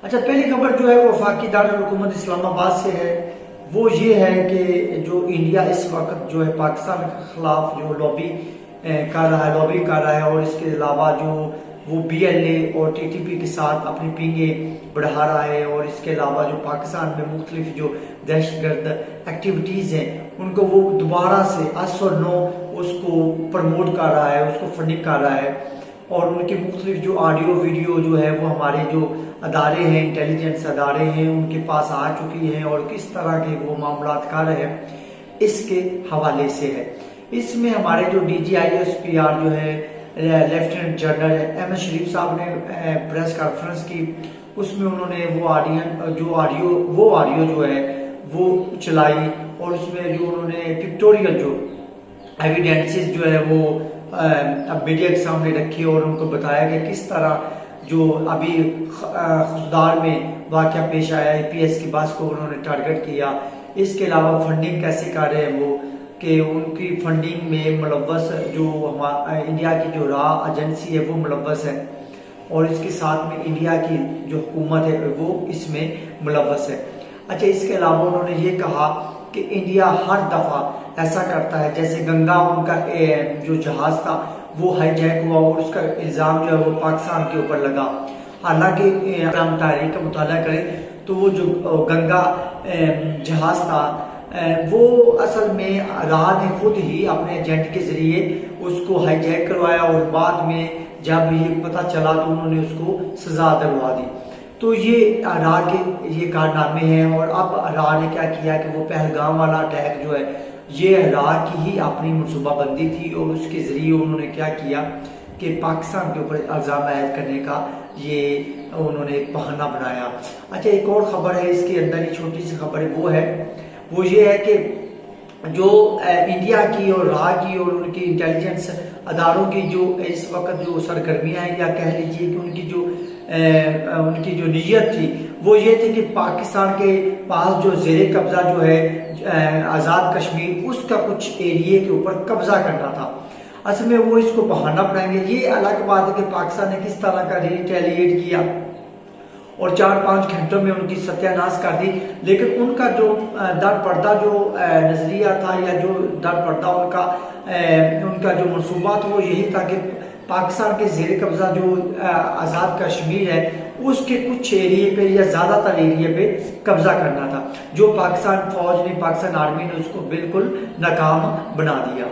اچھا، پہلی خبر جو ہے وہ وفاقی دارالحکومت اسلام آباد سے ہے۔ وہ یہ ہے کہ جو انڈیا اس وقت جو ہے پاکستان کے خلاف جو لابی کر رہا ہے اور اس کے علاوہ جو وہ بی ایل اے اور ٹی ٹی پی کے ساتھ اپنی پینگیں بڑھا رہا ہے، اور اس کے علاوہ جو پاکستان میں مختلف جو دہشت گرد ایکٹیویٹیز ہیں ان کو وہ دوبارہ سے اس اور نو اس کو پروموٹ کر رہا ہے، اس کو فنڈنگ کر رہا ہے، اور ان کی مختلف جو آڈیو ویڈیو جو ہے وہ ہمارے جو ادارے ہیں، انٹیلیجنس ادارے ہیں، ان کے پاس آ چکی ہیں، اور کس طرح کے وہ معاملات کر رہے ہیں اس کے حوالے سے ہے۔ اس میں ہمارے جو D G I S P R جو ہے لیفٹیننٹ جنرل احمد شریف صاحب نے پریس کانفرنس کی، اس میں انہوں نے وہ آڈیو جو ہے وہ چلائی، اور اس میں جو انہوں نے پکٹوریل جو ایویڈنسز جو ہے وہ میڈیا کے سامنے رکھی، اور ان کو بتایا کہ کس طرح جو ابھی خضدار میں واقعہ پیش آیا ہے، پی ایس کی بس کو انہوں نے ٹارگٹ کیا۔ اس کے علاوہ فنڈنگ کیسے کر رہے ہیں وہ، کہ ان کی فنڈنگ میں ملوث جو انڈیا کی جو را ایجنسی ہے وہ ملوث ہے، اور اس کے ساتھ میں انڈیا کی جو حکومت ہے وہ اس میں ملوث ہے۔ اچھا، اس کے علاوہ انہوں نے یہ کہا کہ انڈیا ہر دفعہ ایسا کرتا ہے، جیسے گنگا ان کا جو جہاز تھا وہ ہائی جیک ہوا، اور اس کا الزام جو ہے وہ پاکستان کے اوپر لگا، حالانکہ اگر ہم تاریخ کا مطالعہ کریں تو وہ جو گنگا جہاز تھا وہ اصل میں راہ نے خود ہی اپنے ایجنٹ کے ذریعے اس کو ہائی جیک کروایا، اور بعد میں جب یہ پتہ چلا تو انہوں نے اس کو سزا دلوا دی۔ تو یہ راہ کے یہ کارنامے ہیں، اور اب راہ نے کیا کیا کہ وہ پہلگام والا اٹیک جو ہے یہ راہ کی ہی اپنی منصوبہ بندی تھی، اور اس کے ذریعے انہوں نے کیا کیا کہ پاکستان کے اوپر الزام عائد کرنے کا یہ انہوں نے ایک بہانہ بنایا۔ اچھا، ایک اور خبر ہے اس کے اندر ہی چھوٹی سی خبر ہے، وہ یہ ہے کہ جو انڈیا کی اور راہ کی اور ان کی انٹیلیجنس اداروں کی جو اس وقت جو سرگرمیاں ہیں، یا کہہ لیجیے کہ ان کی جو نیت تھی وہ یہ تھی کہ پاکستان کے پاس جو زیر قبضہ جو ہے آزاد کشمیر، اس کا کچھ ایریے کے اوپر قبضہ کرنا تھا۔ اصل میں وہ اس کو بہانہ بنائیں گے۔ یہ الگ بات ہے کہ پاکستان نے کس طرح کا ریٹیلیٹ کیا اور 4-5 گھنٹوں میں ان کی ستیہ ناش کر دی، لیکن ان کا جو در پردہ جو نظریہ تھا، یا جو در پردہ ان کا جو منصوبہ تھا وہ یہی تھا کہ پاکستان کے زیر قبضہ جو آزاد کشمیر ہے اس کے کچھ ایریے پہ یا زیادہ تر ایریے پہ قبضہ کرنا تھا، جو پاکستان فوج نے، پاکستان آرمی نے اس کو بالکل ناکام بنا دیا۔